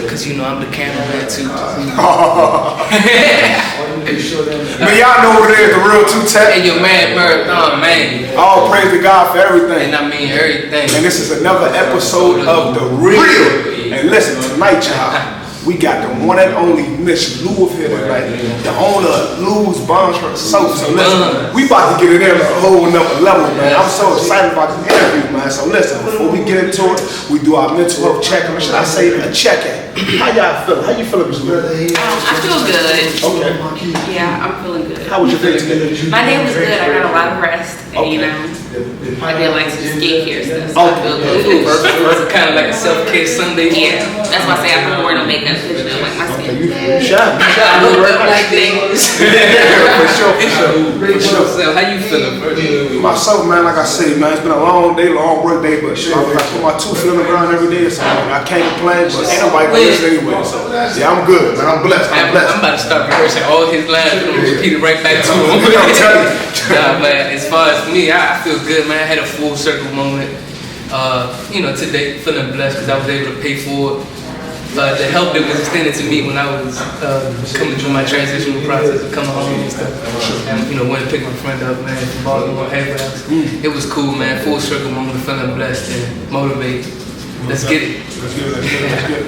Cause you know I'm the cameraman too. Man, y'all know what it is, the real 2-Tech. And your man Marathon, man. All praise to God for everything. And I mean everything. And this is another episode of The Real. And listen, tonight, y'all, we got the one and only Miss Lou here tonight, the owner of LousBuns soap. So listen, we about to get it in a whole nother level, man. I'm so excited about this interview, man. So listen, before we get into it, we do our mental health check. Or should I say a check-in? How y'all feeling? How you feeling, Miss Lou? I feel good. Okay. Yeah, I'm feeling good. How was your day today? My day was good. I got a lot of rest. And, you know, I did like some skincare stuff, so I feel good. It's kind of like a self-care Sunday. Yeah, that's why I say I put more no makeup because, you know, like my skin. You shine. I look up like things. Yeah, for sure. So how you feeling, bro? Myself, man, like I said, man, it's been a long day, long work day, but I put my 2 feet on the ground every day, so I can't complain, but ain't nobody gonna listen anyway, so yeah, I'm good, man, I'm blessed. I'm about to start rehearsing all his lines and repeat it right back to him. I'm telling you. Nah, man, as far as me, I feel good, man. I had a full circle moment, you know, today, feeling blessed because I was able to pay for it. The help that was extended to me when I was coming through my transitional process of coming home and stuff. And, you know, went to pick my friend up, man, from Baltimore, It was cool, man. Full circle moment, feeling blessed and motivated. Let's get it. Let's get it.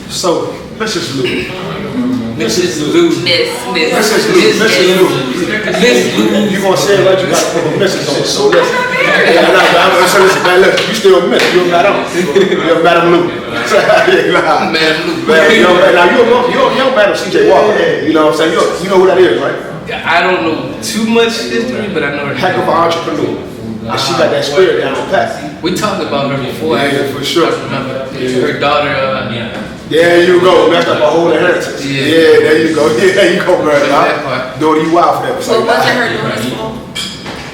So, Mrs. Lou. Mrs. Lou. Mrs. Lou. You gonna say it like you got to put a Mrs. on it, so listen. I'm gonna say listen, man, look, you still Miss. You're Madam. You're Madam Lou. Madam Lou. Now, you're Madam C.J. Walker. You know what I'm saying? You know who that is, right? I don't know too much history, but I know her. Heck of an entrepreneur. And she got that spirit down on pat. We talked about her before. Yeah, for sure. I remember. Her daughter, There you go. Messed up my whole inheritance. Yeah, there you go. Yeah, there you go, man. Daughter, you wild for that. Well, wasn't her daughter's fault?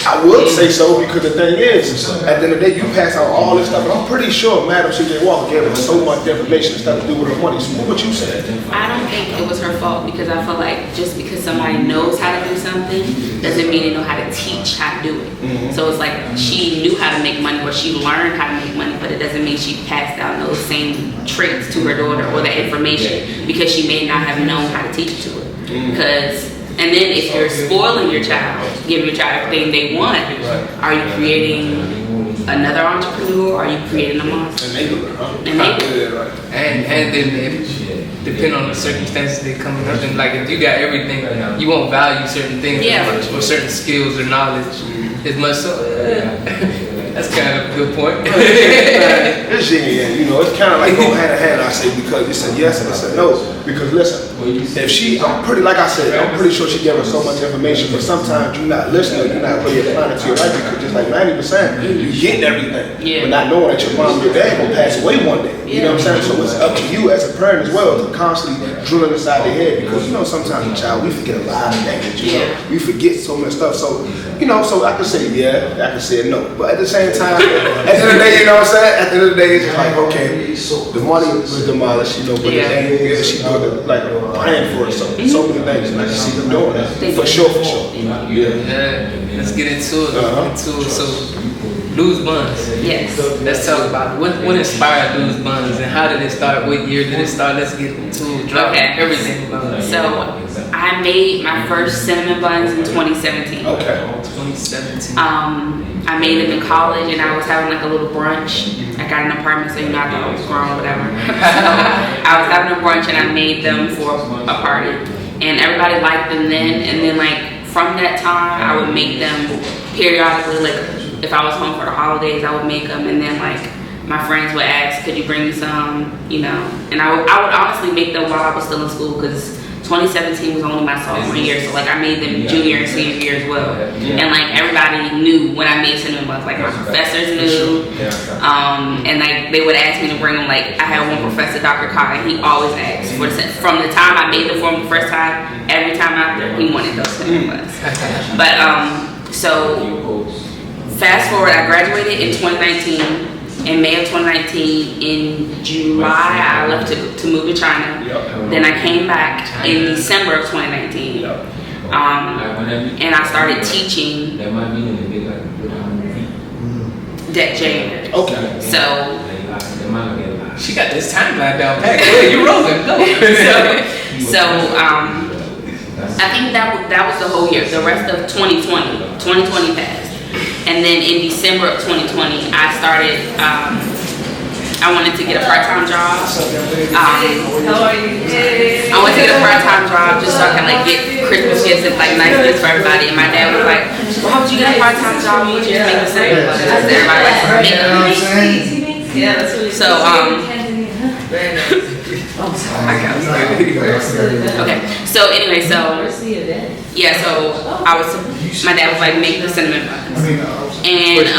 I would say so because the thing is, at the end of the day, you pass out all this stuff, and I'm pretty sure Madam C.J. Walker gave her so much information and stuff to do with her money. So what would you say? I don't think it was her fault because I feel like just because somebody knows how to do something doesn't mean they know how to teach how to do it. So it's like she knew how to make money or she learned how to make money, but it doesn't mean she passed down those same traits to her daughter or that information because she may not have known how to teach it to her. Because and then if you're spoiling your child, giving your child everything they want, are you creating another entrepreneur or are you creating a monster? Enabler. And then maybe depending on the circumstances they coming up in, like if you got everything, you won't value certain things as much, or certain skills or knowledge as much. So that's kind of a good point. It's you know, it's kind of like go hand in hand. I say because it's a yes and it's a no. Because listen, if I'm pretty sure she gave her so much information, but sometimes you're not listening, you're not really applying it to your life because just like 90%, you getting everything, but not knowing that your mom and your dad gonna pass away one day. You know what I'm saying? So it's up to you as a parent as well to constantly drilling inside their head because you know sometimes a child we forget a lot of things. You know, we forget so much stuff. So you know, so I can say yeah, I can say no, but at the same time, at the end of the day, you know what I'm saying? At the end of the day, it's just like okay, the money was demolished, you know, but she doing it like praying for it. So many things, and I can see them doing that for sure. Yeah, let's get into it. So, LousBuns. Yes. Let's talk about what inspired LousBuns and how did it start? What year did it start? Let's get into it. Drop everything about it. So I made my first cinnamon buns in 2017. Okay. 2017. I made them in college and I was having like a little brunch. I got an apartment, so you know I thought I was grown or whatever. So I was having a brunch and I made them for a party. And everybody liked them then. And then like from that time, I would make them periodically. Like if I was home for the holidays, I would make them. And then like my friends would ask, could you bring me some, you know? And I would honestly make them while I was still in school because 2017 was only my sophomore year, so like I made them junior and senior year as well. And like everybody knew when I made cinnamon buns, like my professors knew. And like they would ask me to bring them. Like I had one professor, Dr. Carr, and he always asked for from the time I made them for him the first time, every time after he wanted those cinnamon buns. But so fast forward, I graduated in 2019. In May of 2019, in July, I left to move to China. Then I came back in December of 2019. And I started teaching that January. Okay. So She got this timeline down pat. Yeah, you rolling. Go. so I think that was the whole year. The rest of 2020 passed. And then in December of 2020, I started, I wanted to get a part-time job. I wanted to get a part-time job just so I can like get Christmas gifts and like nice gifts for everybody. And my dad was like, well, how would you get a part-time job? You just make the same. Because everybody likes to make them. Yeah, that's what So, okay. So anyway, yeah, so my dad was like, make the cinnamon buns. And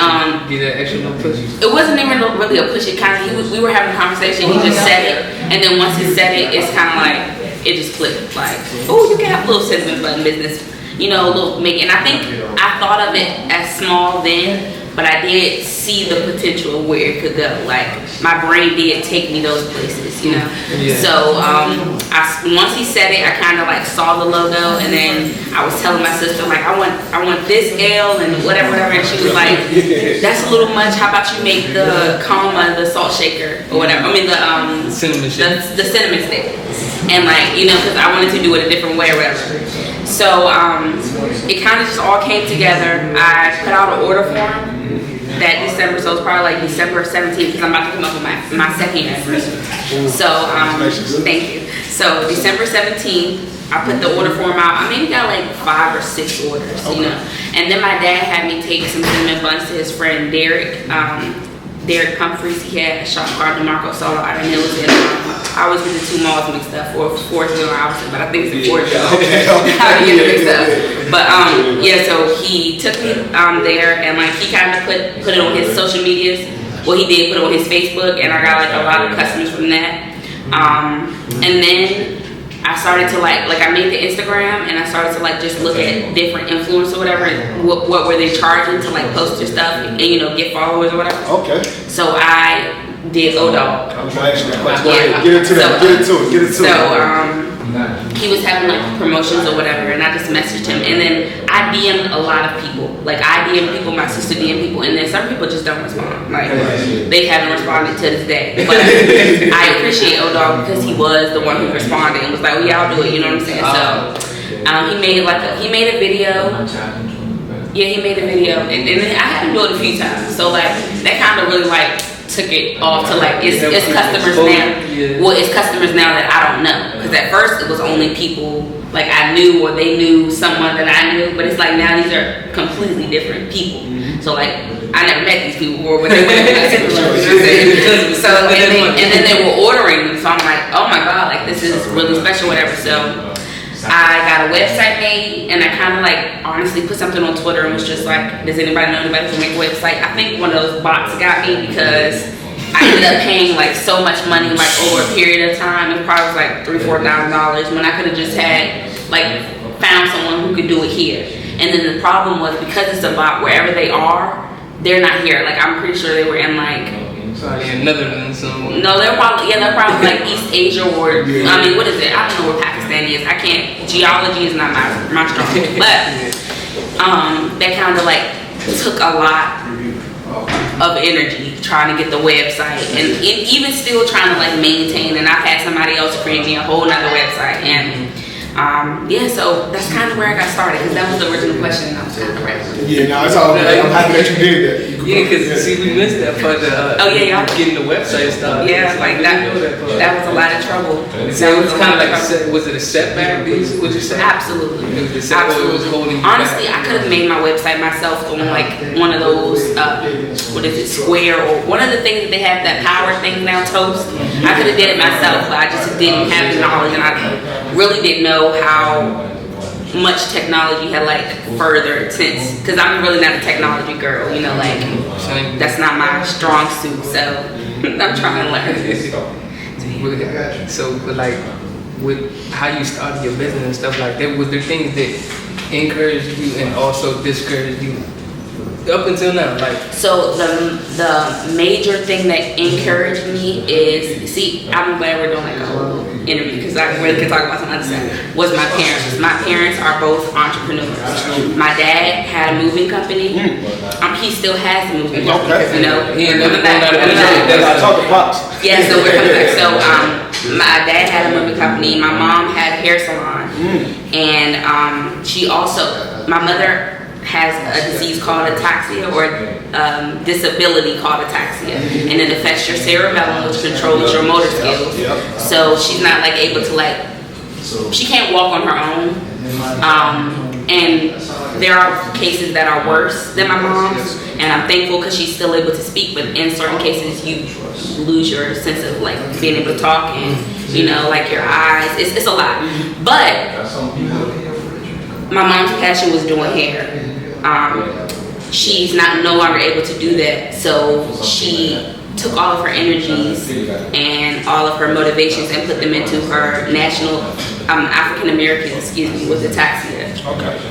get that extra little push. it wasn't even really a push. It kind of, we were having a conversation. He just said it, and then once he said it, it's kind of like it just clicked. Like, oh, you can have a little cinnamon bun business, you know, a little make. And I think I thought of it as small then, but I did see the potential of where it could go. Like my brain did take me those places, you know. Yeah. So once he said it, I kind of like saw the logo, and then I was telling my sister like I want this L and whatever, and she was like, that's a little much. How about you make the Kama, the salt shaker or whatever? I mean the cinnamon shake. the cinnamon stick, and like, you know, because I wanted to do it a different way or whatever. So it kind of just all came together. I put out an order form that December, so it's probably like December 17th, because I'm about to come up with my second anniversary. So thank you. So December 17th, I put the order form out. I maybe got like 5 or 6 orders, you know. And then my dad had me take some cinnamon buns to his friend Derek Humphreys. He had a shop called DeMarco Solo out in Hills, and I always get the 2 malls mixed up, or 4th Mill obviously, but I think it's the 4th Mill. How to get it mixed up. But yeah, so he took me there, and like he kind of put it on his social medias. Well, he did put it on his Facebook, and I got like a lot of customers from that. And then I started to like I made the Instagram, and I started to like just look at different influencers or whatever, what were they charging to like post their stuff and, you know, get followers or whatever. Okay. So I did O-Dog. I was asking that question. Go ahead. Get into that. Get into it. So he was having like promotions or whatever, and I just messaged him, and then I DM'd a lot of people. Like I DM people, my sister DM people, and then some people just don't respond. Like they haven't responded to this day. But I appreciate O-Dog because he was the one who responded and was like, well, yeah, I'll do it. You know what I'm saying? So he made a video. Yeah, he made a video, and then I had him do it a few times. So like that kind of really like took it off to like it's customers now. Well, it's customers now that I don't know, because at first it was only people like I knew, or they knew someone that I knew, but it's like now these are completely different people. So like I never met these people before, but they were so and then they were ordering them, so I'm like, oh my god, like this is really special, whatever. So I got a website made, and I kind of like honestly put something on Twitter and was just like, does anybody know anybody who can make a website? I think one of those bots got me because I ended up paying like so much money like over a period of time. It probably was like $3,000-$4,000 when I could have just had like found someone who could do it here. And then the problem was, because it's a bot, wherever they are, they're not here. Like I'm pretty sure they were in like Netherlands. No, they're probably like East Asia, or I mean, what is it? I don't know where Pakistan is. I can't. Geology is not my strong suit. But that kind of like took a lot of energy trying to get the website, and even still trying to like maintain. And I've had somebody else create me a whole nother website, and yeah, so that's kind of where I got started, because that was the original question, and I was kind of rambling. Yeah, no, it's all good. I'm happy that you did that. Yeah, because see, we missed that part. Y'all getting the website started. Yeah, like that was a lot of trouble. So it was kind of like was it a setback? Would you say? Absolutely. It was a setback. It was holding you Honestly, back. I could have made my website myself on like one of those what is it, Square, or one of the things that they have, that power thing now, Toast. I could have did it myself, but I just didn't have the knowledge, and I really didn't know how much technology had like furthered since, because I'm really not a technology girl, you know, like that's not my strong suit, so I'm trying to learn. So, but like with how you started your business and stuff like that, was there things that encouraged you and also discouraged you? up until now, like. So the major thing that encouraged me is, see, I'm glad we're doing like a whole interview because I really can talk about some other stuff. Was my parents. My parents are both entrepreneurs. My dad had a moving company. He still has a moving company. You know, we're coming back. Yeah, so we're coming back. So my dad had a moving company. My mom had a hair salon, and she also, my mother has a disease called ataxia or disability called ataxia, and it affects your cerebellum, which controls your motor skills. So she's not like able to like, she can't walk on her own. And there are cases that are worse than my mom's, and I'm thankful because she's still able to speak. But in certain cases, you lose your sense of like being able to talk, and you know, like your eyes. It's a lot. But my mom's passion was doing hair. She's no longer able to do that, so she took all of her energies and all of her motivations and put them into her national African American, with Ataxia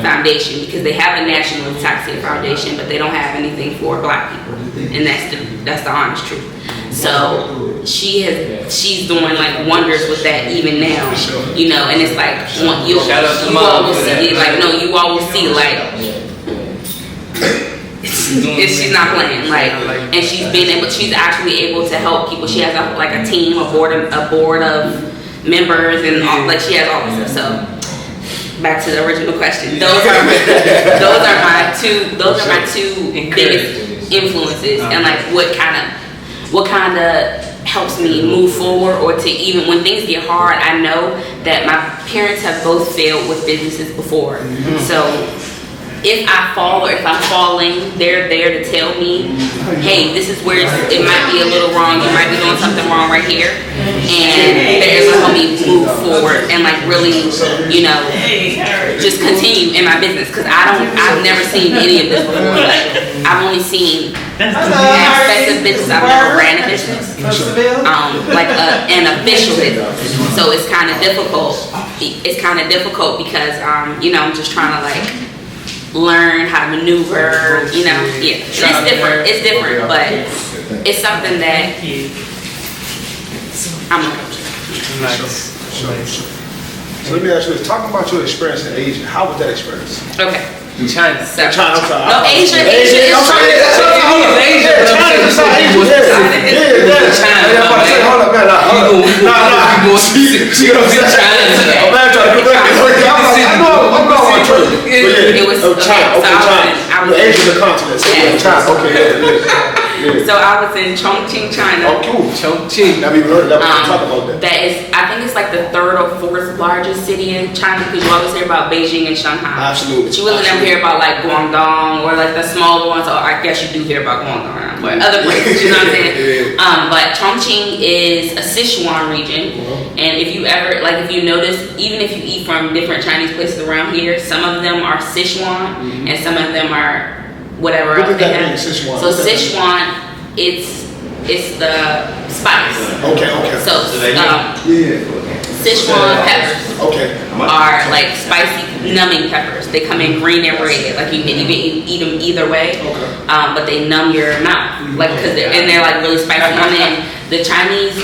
Foundation, because they have a national Ataxia Foundation, but they don't have anything for Black people, and that's the honest truth. So she's doing like wonders with that even now, you know, and it's like you all will see like. She's not playing, like, and she's actually able to help people. She has a team, a board of members, and all, like she has all this stuff. So back to the original question. Those are my two biggest influences, and like what kind of helps me move forward, or to even when things get hard. I know that my parents have both failed with businesses before, so. If I fall or if I'm falling, they're there to tell me, hey, this is where it might be a little wrong. You might be doing something wrong right here. And they're able to help me move forward and like really, you know, just continue in my business. Because I've never seen any of this before. Like, I've only seen aspects of business. I've never ran a business, like an official business. So it's kind of difficult. It's kind of difficult because, you know, I'm just trying to like, learn how to maneuver, you know, yeah. It's different, but it's something that I'm a coach. Nice. So let me ask you this, talking about your experience in Asia, how was that experience? Okay. China. I'm sorry. No, Asia. China. It was China. I was Asia, the continent. China. Okay. So I was in Chongqing, China. Oh, cool. Chongqing. Now we learned talk about that. That is, I think it's like the third or fourth largest city in China, because you always hear about Beijing and Shanghai. Absolutely. But you really never hear about like Guangdong or like the smaller ones. Or I guess you do hear about Guangdong, but other places, you know what I'm saying? But Chongqing is a Sichuan region, and if you notice, even if you eat from different Chinese places around here, some of them are Sichuan, and some of them are whatever else they have. Sichuan? So Sichuan, it's the spice. Okay. So Sichuan peppers are like spicy numbing peppers. They come in green and red. Like you can eat them either way, but they numb your mouth, like they're like really spicy. And then the Chinese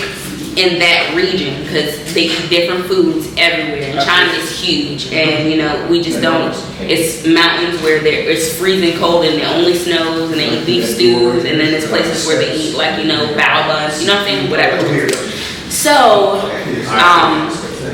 in that region, because they eat different foods everywhere. And China is huge, and you know we just don't. It's mountains where it's freezing cold and it only snows, and they eat beef stews, and then there's places where they eat like bao buns, you know what I'm saying, whatever. So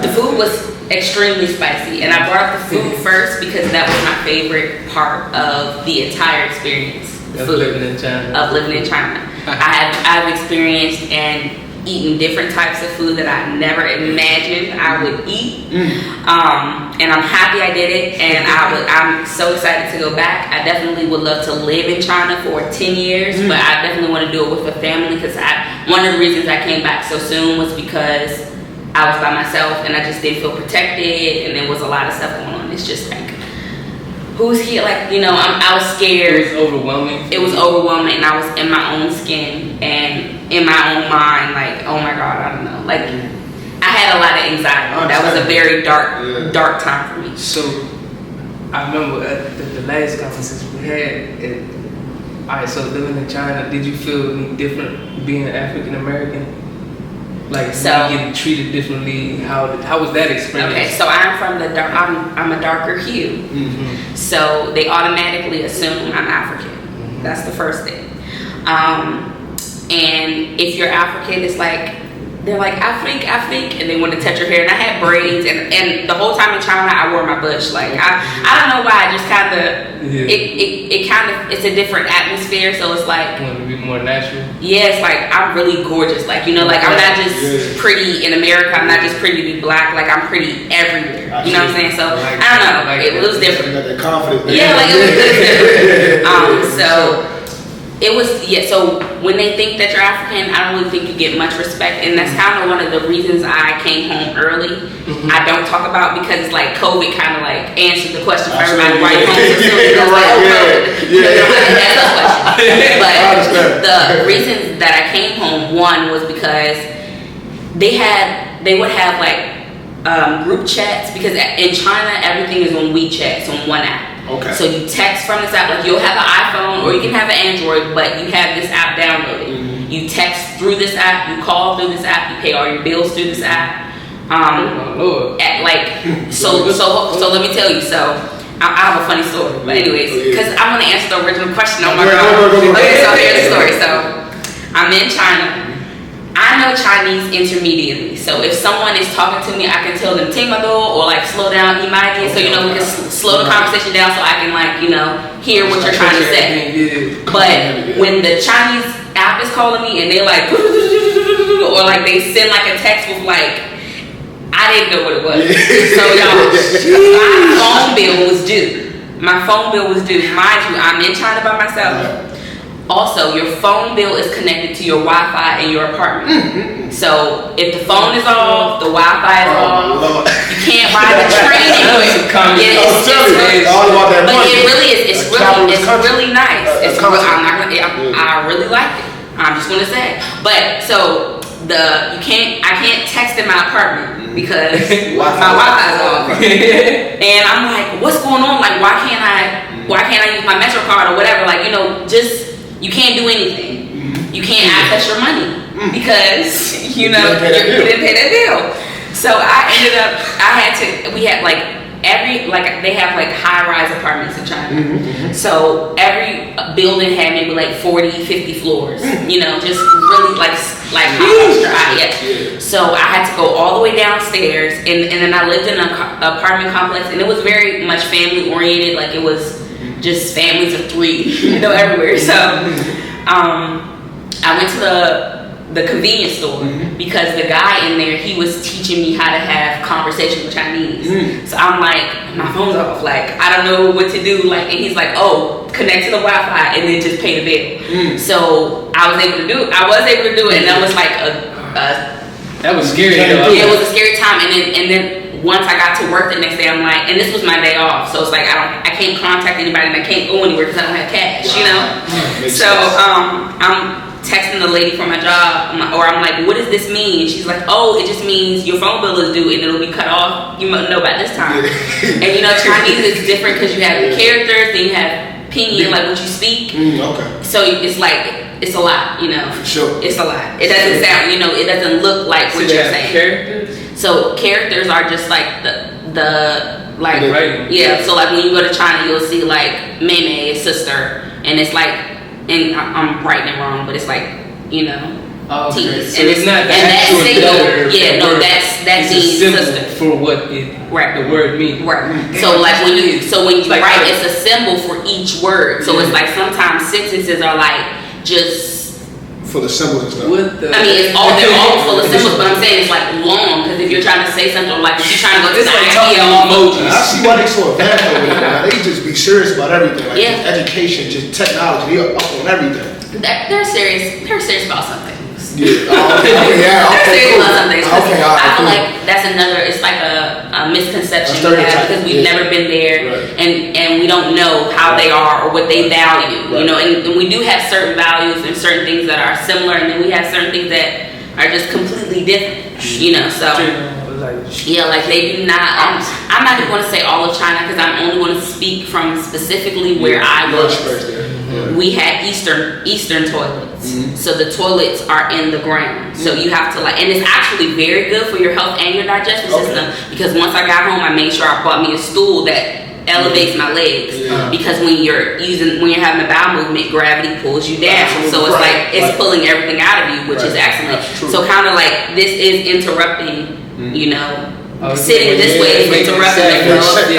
the food was extremely spicy, and I brought up the food first because that was my favorite part of the entire experience. Of living in China. I've experienced and eating different types of food that I never imagined I would eat, and I'm happy I did it, and I'm so excited to go back. I definitely would love to live in China for 10 years, but I definitely want to do it with a family, because one of the reasons I came back so soon was because I was by myself and I just didn't feel protected, and there was a lot of stuff going on. It's just like, who's here? Like, you know, I was scared. It was overwhelming. It was overwhelming, and I was in my own skin and in my own mind, like, oh my God, I don't know. Like, I had a lot of anxiety. That was a very dark time for me. So, I remember at the last conferences we had, Alright, so living in China, did you feel any different being African American? Like, So getting treated differently? How was that experience? Okay, so I'm from the dark. I'm a darker hue, so they automatically assume I'm African. That's the first thing. And if you're African, it's like they're like Afrique, and they want to touch your hair. And I had braids, and the whole time in China, I wore my bush. Like I don't know why. I just kind of it kind of it's a different atmosphere. So it's like want to be more natural. Yeah, it's like I'm really gorgeous. Like like I'm not just pretty in America. I'm not just pretty to be black. Like I'm pretty everywhere. You know what I'm saying? So I don't know. It was different. You got that confidence. Yeah, like it was different. So. It was, so when they think that you're African, I don't really think you get much respect. And that's kind of one of the reasons I came home early. I don't talk about because it's like COVID kind of like answered the question for everybody. Why you home so soon? That's a question. But the reasons that I came home, one was because they would have like group chats, because in China, everything is on WeChat, so on one app. Okay. So you text from this app, like you'll have an iPhone or you can have an Android, but you have this app downloaded. You text through this app, you call through this app, you pay all your bills through this app. So let me tell you. So I have a funny story, but anyways, because I want to answer the original question. Oh my god. Okay, so here's the story. So I'm in China. I know Chinese intermediately, so if someone is talking to me, I can tell them "Timado" or like slow down, "Imagine," so we can slow the conversation down, so I can hear what you're trying to say. But when the Chinese app is calling me and they're like, or like they send like a text with like, I didn't know what it was. So y'all, my phone bill was due. Mind you, I'm in China by myself. Also, your phone bill is connected to your Wi-Fi in your apartment. So if the phone is off, the Wi-Fi is off. You can't ride the train anywhere. But it really is. It's really nice. I really like it. I'm just gonna say. But so I can't text in my apartment because my Wi-Fi is off. And I'm like, what's going on? Like, why can't I use my Metro card or whatever? Like, you can't do anything. You can't access your money because you didn't pay that bill. So they have like high-rise apartments in China. So every building had maybe like 40, 50 floors. Just really like high. So I had to go all the way downstairs, and then I lived in an apartment complex, and it was very much family oriented. Like it was just families of 3, everywhere. So I went to the convenience store because the guy in there, he was teaching me how to have conversation with Chinese. So I'm like, my phone's off, like I don't know what to do, like, and he's like, oh, connect to the Wi-Fi and then just pay the bill. So I was able to do it, and that was like that was scary. It was a scary time, and then once I got to work the next day, I'm like, and this was my day off, so it's like I can't contact anybody and I can't go anywhere because I don't have cash, So I'm texting the lady from my job, or I'm like, what does this mean? And she's like, oh, it just means your phone bill is due and it'll be cut off. You might know by this time. And Chinese is different because you have the characters, then you have pinyin, like what you speak. Okay. So it's like, it's a lot, For sure. It's a lot. It doesn't sound, it doesn't look like what you're saying. Characters? So characters are just like the like right. So like when you go to China, you'll see like Meme, sister, and it's like, and I'm writing it wrong, but it's like T's. So it's not the actual letter. That means sister for what the word means. Right. So like when you write, it's a symbol for each word. So it's like sometimes sentences are like just full of symbols and stuff. They're all full of symbols, but I'm saying it's like long, because if you're trying to say something, like if you're trying to go to the IKEA emojis. I see why they so advanced over there. They just be serious about everything. Like education, just technology, they're up on everything. They're serious about some things. Yeah. They're serious about some things. Okay, I feel like that's another, it's like a misconception we have because we've never been there, and we don't know how they are or what they value, and we do have certain values and certain things that are similar, and then we have certain things that are just completely different, so like they do not, I'm not even going to say all of China because I'm only going to speak from specifically where I was. we had Eastern toilets. So the toilets are in the ground. So you have to and it's actually very good for your health and your digestive system, because once I got home, I made sure I bought me a stool that elevates my legs, because when you're having a bowel movement, gravity pulls you down. So it's it's pulling everything out of you, which is excellent. So kind of like this is interrupting, sitting this way is interrupting the flow of and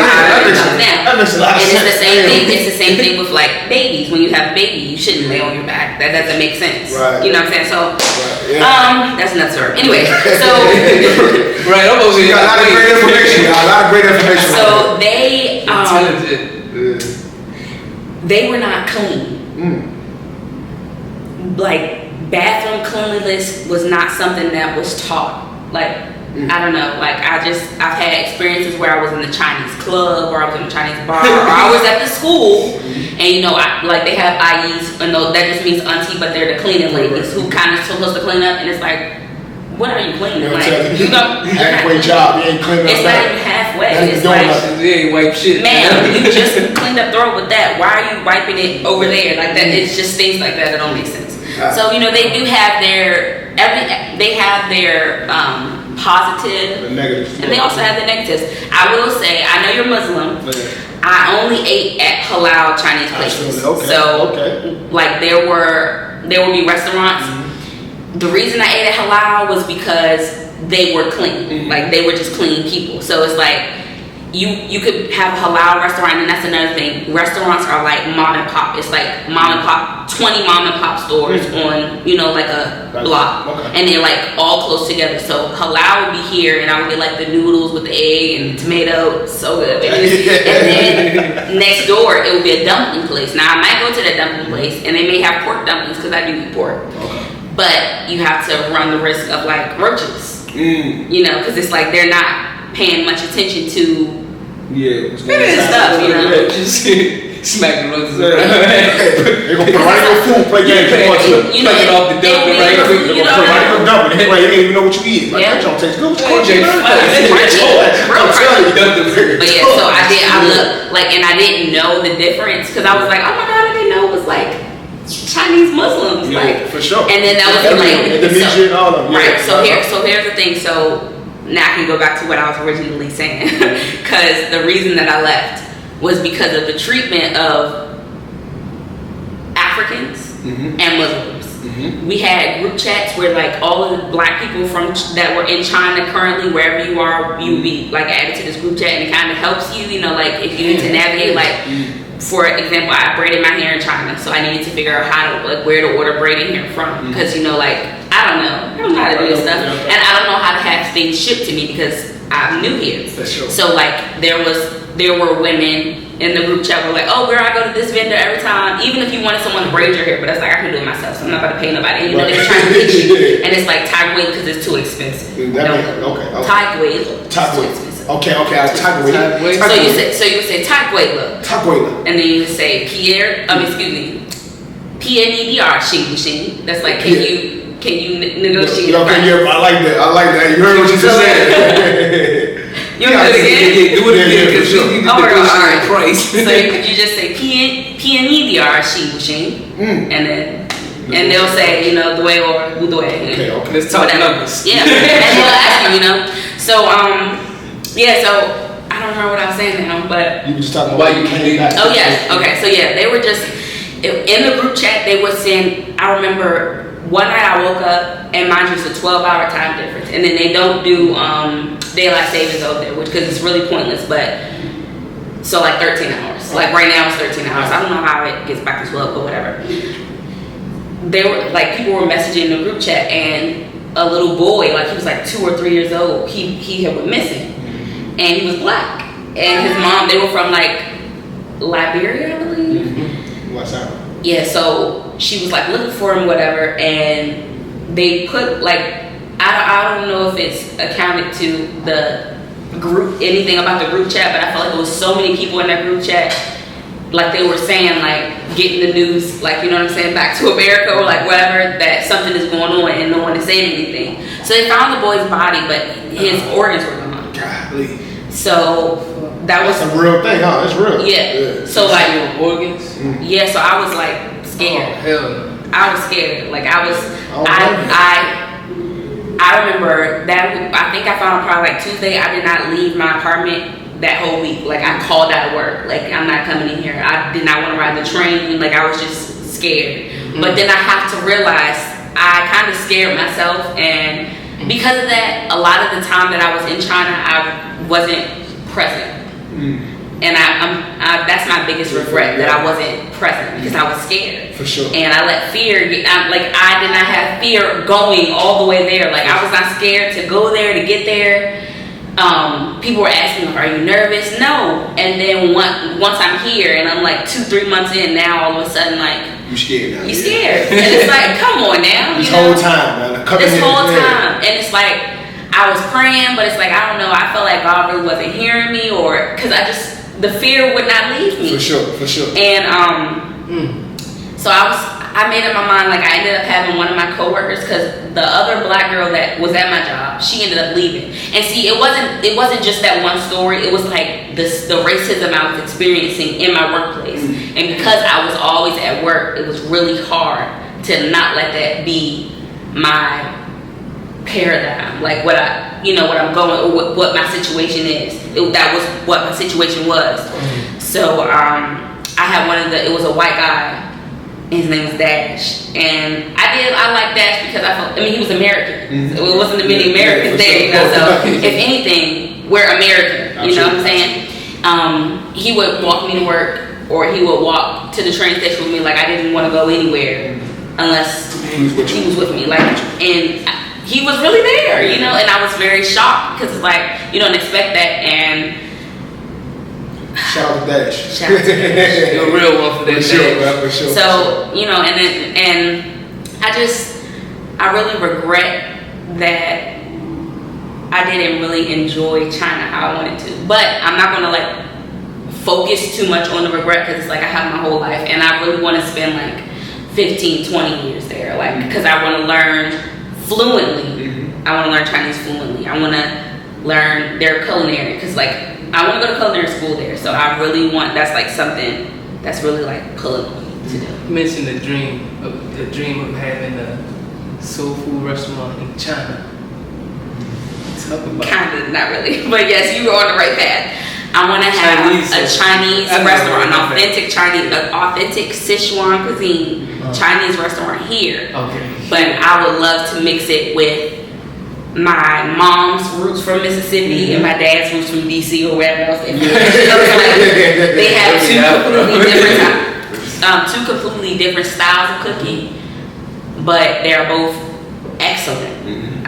it's the same thing. It's the same thing with like babies. When you have a baby, you shouldn't lay on your back. That doesn't make sense. You know what I'm saying? So that's another story. Anyway, so right, almost. You got a lot of great information. So they were not clean. Like bathroom cleanliness was not something that was taught. Like I don't know. Like I've had experiences where I was in the Chinese club, or I was in the Chinese bar, or I was at the school, and they have IEs, and that just means auntie, but they're the cleaning ladies who kind of supposed to clean up, and it's like, what are you cleaning? Halfway job, you ain't cleaning up. It's not even halfway. It's like, you ain't wipe shit. Ma'am, you just cleaned up throat with that. Why are you wiping it over there like that? It's just things like that don't make sense. So they do have their positive and negatives, and they also have the negatives. I will say, I know you're Muslim. I only ate at halal Chinese places. Like there would be restaurants. The reason I ate at halal was because they were clean. Like they were just clean people. So it's like you could have a halal restaurant, and that's another thing. Restaurants are like mom and pop. It's like mom and pop, 20 mom and pop stores on like a block, and they're like all close together. So halal would be here, and I would get like the noodles with the egg and the tomato, so good. And then next door it would be a dumpling place. Now I might go to that dumpling place, and they may have pork dumplings because I do eat pork, but you have to run the risk of like roaches, because it's like they're not paying much attention to stuff, just smack the roaches. They're gonna put right in your food plate. Plug it off the dumpling right quick. They're gonna put right in your dumpling. They don't even know what you eat. Like that don't taste good. But so I looked and I didn't know the difference, because I was like, oh my god, I didn't know it was like Chinese Muslims, for sure. And then that was Indonesia and all of them. Right. So here's the thing. So now I can go back to what I was originally saying, because the reason that I left was because of the treatment of Africans and Muslims. We had group chats where like all of the black people that were in China currently, wherever you are, you would be like added to this group chat, and it kind of helps you, like if you need to navigate, like for example, I braided my hair in China, so I needed to figure out where to order braiding hair from, because I don't know how to do this stuff, and I don't know how to have things shipped to me because I'm new here. So like there were women in the group chat were like, oh girl, I go to this vendor every time, even if you wanted someone to braid your hair, but that's like, I can do it myself, so I'm not about to pay nobody. And they're trying to get you, and it's like Thai wig because it's too expensive. Thai wig. Okay, Thai wig. So you would say Thai wig, and then you would say PNEDR Shing. That's like, can you negotiate? I like that. You heard what you just said. You know what I'm saying? Do it again, because you need to negotiate the price. So you just say PNEDR Shing, and they'll say, the way or the way. Okay. Let's talk numbers. Yeah, and they'll ask you, So so I don't remember what I was saying now, but you were just talking about why you came back. Oh yes, okay. So yeah, they were just in the group chat. They were saying, I remember one night I woke up, and mind you, it's a 12-hour time difference, and then they don't do daylight savings over there, which because it's really pointless. But so like 13 hours. Like right now it's 13 hours. I don't know how it gets back to 12, but whatever. They were like, people were messaging in the group chat, and a little boy, like he was like 2 or 3 years old, he had went missing, and he was black, and his mom, they were from like Liberia, I believe. What's that? Yeah, so she was like looking for him, whatever, and they put like, I don't know if it's accounted to the group, anything about the group chat, but I felt like there was so many people in that group chat, like they were saying, like getting the news, like, you know what I'm saying, back to America or like whatever, that something is going on and no one is saying anything. So they found the boy's body, but his organs were gone. Golly. So that was a real thing, huh? It's real. Yeah. So like organs. Yeah. So I was like scared. Oh, hell no. I was scared. Like I was. I remember that. I think I found out probably like Tuesday. I did not leave my apartment that whole week. Like I called out of work. Like I'm not coming in here. I did not want to ride the train. Like I was just scared. But then I have to realize I kind of scared myself, and because of that, a lot of the time that I was in China, I wasn't present. And that's my biggest regret, that I wasn't present because I was scared. For sure. And I let fear get, I did not have fear going all the way there. Like I was not scared to go there, to get there. People were asking, are you nervous? No. And then once I'm here and I'm like 2-3 months in now, all of a sudden like, you scared now. You scared. And it's like, come on now. This whole time, man. This whole time. And it's like, I was praying, but it's like, I don't know. I felt like God really wasn't hearing me, or because the fear would not leave me. For sure. And so I made up my mind. Like I ended up having one of my coworkers, because the other black girl that was at my job, she ended up leaving. And see, it wasn't just that one story. It was like the racism I was experiencing in my workplace. And because I was always at work, it was really hard to not let that be my paradigm. Like what I'm going, or what my situation is. That was what my situation was. So I had it was a white guy. His name was Dash, and I like Dash because he was American. So it wasn't many Americans there, So if anything, we're American. You know what I'm saying? He would walk me to work, or he would walk to the train station with me. Like I didn't want to go anywhere unless he was with me. Like, and he was really there, and I was very shocked because it's like you don't expect that. And shout out to Dash. You're a real one for that. For sure. So, and I really regret that I didn't really enjoy China how I wanted to. But I'm not going to focus too much on the regret, because it's like I have my whole life, and I really want to spend 15-20 years there, because I want to learn fluently. I want to learn Chinese fluently. I want to learn their culinary, because I want to go to culinary school there. So I really want, that's something that's really pulling me to do. You mentioned the dream of having a soul food restaurant in China. Talk about Kind of, not really, but yes, you were on the right path. I want to have a Chinese restaurant, an authentic Sichuan cuisine, Chinese restaurant here. Okay. But I would love to mix it with my mom's roots from Mississippi and my dad's roots from DC or wherever else. They have two completely different styles of cooking, but they're both excellent.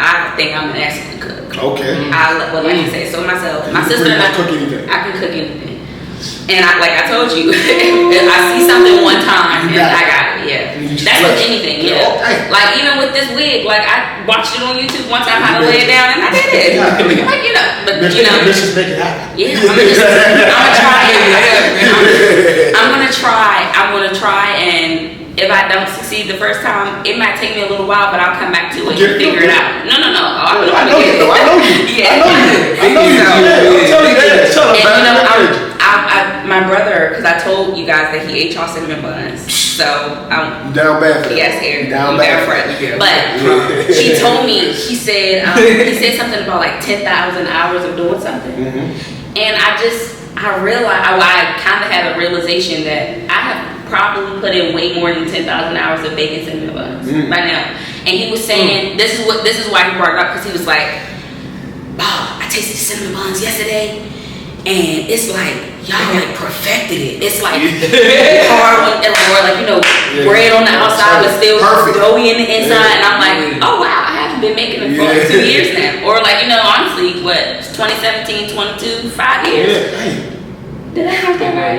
I think I'm an excellent cook. Okay. I say so myself. My sister and I can cook anything. And like I told you, if I see something one time, and I got it. Yeah, that's with anything. Yeah, even with this wig, I watched it on YouTube one time how to lay it down, and I did it. But let's just make it happen. Yeah, I'm gonna try, and if I don't succeed the first time, it might take me a little while, but I'll come back to it and figure it out. No. I know you. Yeah. I know you. My brother, because I told you guys that he ate y'all cinnamon buns, so I'm down bad for that. Yes, Eric, down bad bad for it. But he told me, he said something about 10,000 hours of doing something, and I realized, I kind of had a realization that I have probably put in way more than 10,000 hours of baking cinnamon buns by now. And he was saying this is why he brought it up, because he was like, "Wow, I tasted cinnamon buns yesterday, and it's y'all perfected it. It's hard or bread on the outside but still doughy in the inside." And I'm like, "Oh wow, I haven't been making it for 2 years now." Or honestly, what, 2017, 22, 5 years. Yeah, did I have that right?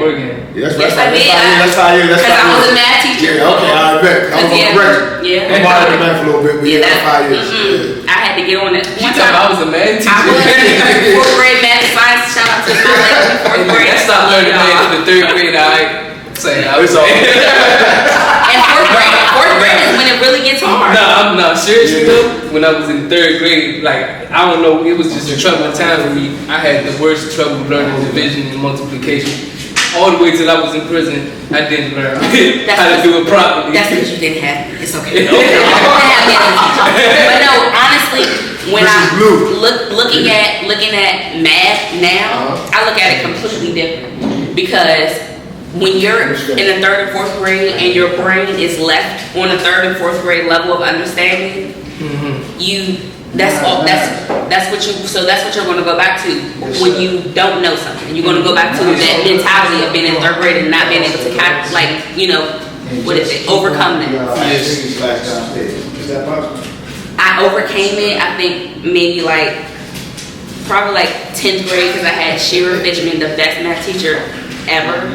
Yes, I did. Because I was a math teacher. Yeah, okay, I bet. I was going to correct you. Yeah. I'm out of the math a little bit, but that's 5 years. I had to get on it. One time I was a math teacher. I was in 4th grade math and science. Shout out to my lady in 4th grade. I stopped learning math in the 3rd grade. I was all. And 4th grade is when it really gets hard. No, I'm no, seriously though, when I was in 3rd grade, like, I don't know, it was just a troubling time for me. I had the worst trouble learning division and multiplication. All the way till I was in prison, I didn't learn how to do it properly. That's because you didn't have it. It's okay. But no, honestly, when I'm looking at math now, I look at it completely different. Because when you're in the 3rd and 4th grade and your brain is left on the 3rd and 4th grade level of understanding, that's what you're going to go back to when you don't know something. You're going to go back to that mentality of being in 3rd grade and not being able to overcome that. I overcame it. I think maybe probably 10th grade, because I had Shira Benjamin, the best math teacher ever.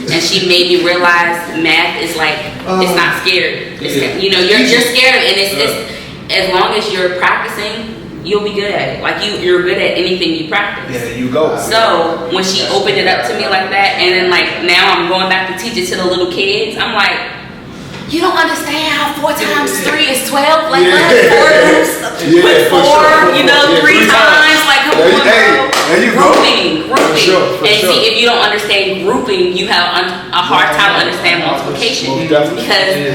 And she made me realize math is it's not scary. You're scared, and it's as long as you're practicing, you'll be good at it. You're good at anything you practice. Yeah, you go. So when she opened it up to me like that, and then now I'm going back to teach it to the little kids, I'm like, you don't understand how 4 times 3 is 12? What? 4 groups with 4, 3 times? Come on, bro. Grouping. For sure. See, if you don't understand grouping, you have a hard time understanding multiplication. Because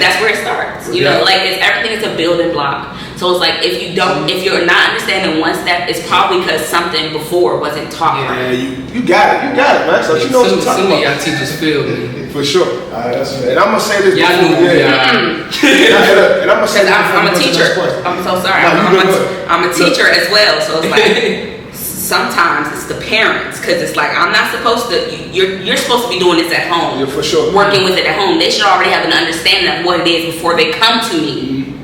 that's where it starts. Everything is a building block. So it's if you're not understanding one step, it's probably because something before wasn't taught right. Yeah, you got it, man. So you know what you're talking about. Y'all teachers feel me. For sure. And I'm gonna say this. Y'all knew and I'm gonna say this. I'm a teacher. I'm so sorry. I'm a teacher as well. So it's sometimes it's the parents, because it's I'm not supposed to. You're supposed to be doing this at home. Yeah, for sure. Working with it at home. They should already have an understanding of what it is before they come to me.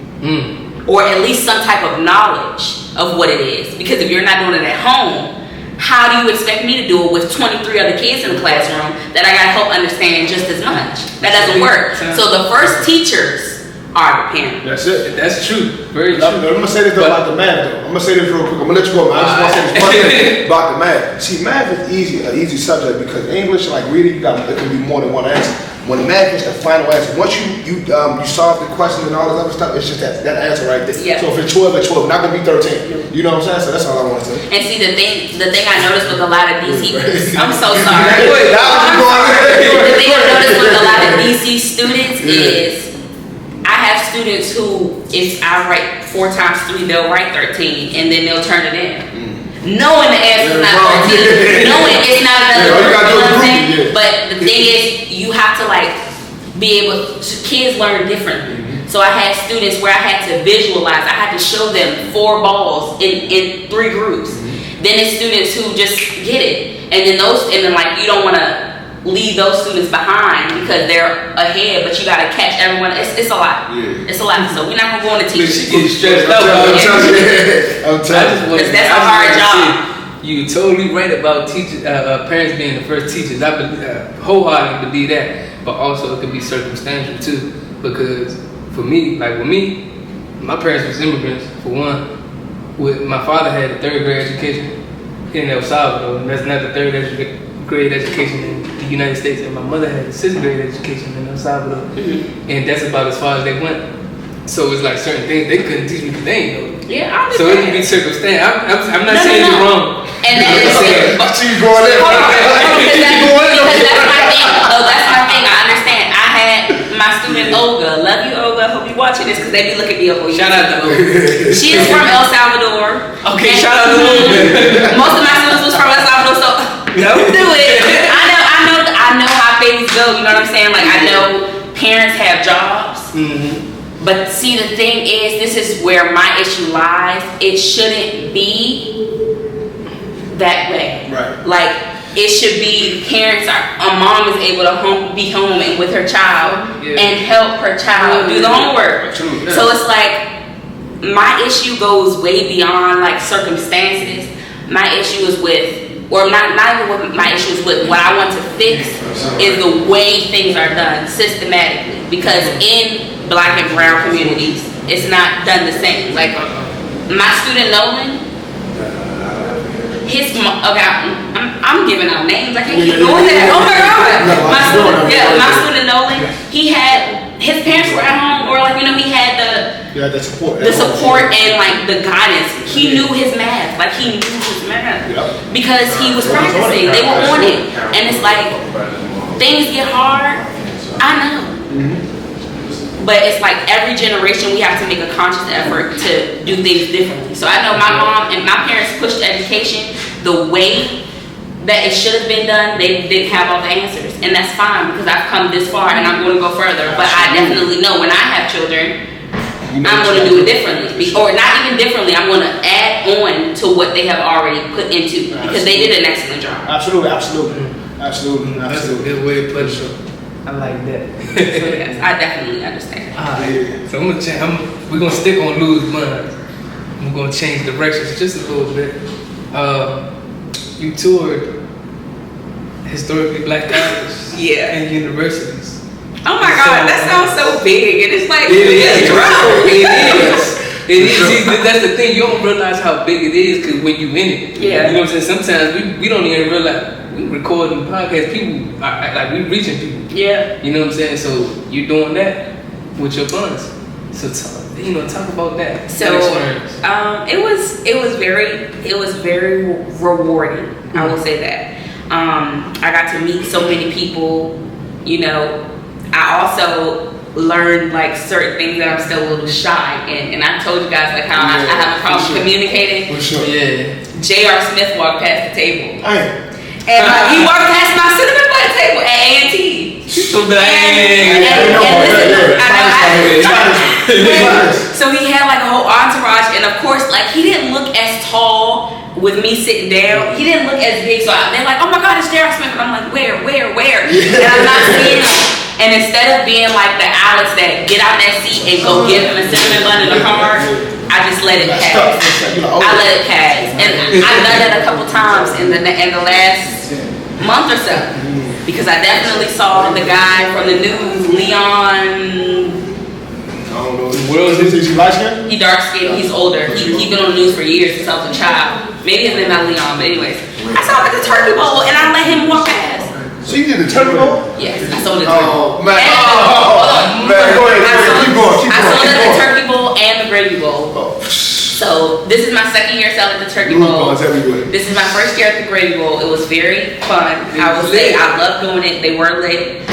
Or at least some type of knowledge of what it is. Because if you're not doing it at home, how do you expect me to do it with 23 other kids in the classroom that I gotta help understand just as much? That doesn't work. So the first teachers are the parents. That's it. That's true. Very true. I'm gonna say this about the math though. I'm gonna say this real quick. I'm gonna let you go, man. I just wanna say this one thing about the math. See, math is an easy subject, because English, reading, it can be more than one answer. When math is the final answer, once you solve the question and all this other stuff, it's just that answer right there. Yeah. So if it's 12, it's 12, not gonna be 13. You know what I'm saying? So that's all I want to say. And see, the thing I noticed with a lot of DC, I'm so sorry. The thing I noticed with a lot of DC students is I have students who, if I write 4 times 3, they'll write 13, and then they'll turn it in. Knowing the answer is not 13, knowing it's not another group, you know what I'm saying? But the thing is, you have to be able to, kids learn differently. So I had students where I had to visualize, I had to show them 4 balls in 3 groups. Then it's students who just get it. And then you don't want to leave those students behind because they're ahead, but you got to catch everyone. It's a lot. Yeah. It's a lot. So we're not going to go into teaching. She gets stressed out. I'm telling you. That's a hard job. You're totally right about teachers, parents being the first teachers. I wholeheartedly believe that, but also it could be circumstantial too. Because for me, with me, my parents was immigrants for one. My father had a 3rd grade education in El Salvador, and that's not the 3rd grade education in the United States. And my mother had a 6th grade education in El Salvador, and that's about as far as they went. So it's certain things they couldn't teach me the thing though. Yeah, I understand. So it can be circumstantial. I'm not saying you're wrong. And that's See you going there. Because that's my thing. That's my thing. I understand. I had my student Olga. Love you, Olga. Hope you watching this, because they be looking at me over. Shout out to Olga. She is from El Salvador. Okay, shout out to Olga. Most of my students was from El Salvador, so don't do it. I know how babies go. You know what I'm saying? I know parents have jobs. But see, the thing is, this is where my issue lies. It shouldn't be that way. Right. It should be a mom is able to be home and with her child and help her child do the homework. True. So it's my issue goes way beyond circumstances. My issue is with, or not even with my issue is with, what I want to fix is the way things are done systematically. Because in Black and brown communities, it's not done the same. My student Nolan, I'm giving out names. I can't keep doing that. Oh my God! My student Nolan, his parents were at home, or he had Yeah, the support. The support and like the guidance. He knew his math. Like he knew his math. Because he was practicing. They were on it. And it's like, things get hard. I know. But it's like every generation we have to make a conscious effort to do things differently. So I know my mom and my parents pushed education the way that it should have been done. They didn't have all the answers. And that's fine because I've come this far and I'm going to go further. But I definitely know when I have children, I'm going to do it differently. Or not even differently, I'm going to add on to what they have already put into because they did an excellent job. Absolutely. That's a good way to put it. I like that. So yes, I definitely understand. So we're gonna stick on LousBuns. I'm gonna change directions just a little bit. You toured historically black colleges and universities. Oh my God, that sounds so big, and it's like It is. See, that's the thing. You don't realize how big it is because when you in it, you know what I'm saying. Sometimes we don't even realize. We recording podcasts, people are, like we reaching people. Yeah. You know what I'm saying? So you're doing that with your buns. So talk about that. So it was very rewarding. I will say that. I got to meet so many people. You know, I also learned like certain things that I'm still a little shy in, and I told you guys like how I have a problem communicating. For sure. Yeah. J.R. Smith walked past the table. And he walked past my cinnamon bun table at A&T. So he had like a whole entourage, and of course, like he didn't look as tall with me sitting down. He didn't look as big, so they're like, "Oh my God, it's J.R. Smith," and I'm like, "Where?" And I'm not seeing him. And instead of being like the Alex that get out that seat and go give him a cinnamon bun in the car, I just let it pass. I let it pass, and I've done that a couple times in the last month or so, because I definitely saw the guy from the news, Leon. I don't know. Is he light skinned? He dark skinned. He's older. He's been on the news for years since I was a child. Maybe his name is Leon, but anyways, I saw him at the Turkey Bowl and I let him walk past. So you did the Turkey Bowl? Yes, I sold the Turkey Bowl. Man, go ahead. Keep going. I sold at the Turkey Bowl and the Gravy Bowl. So this is my second year selling the Turkey Bowl. This is my first year at the Gravy Bowl. It was very fun. I will say I love doing it. They were lit.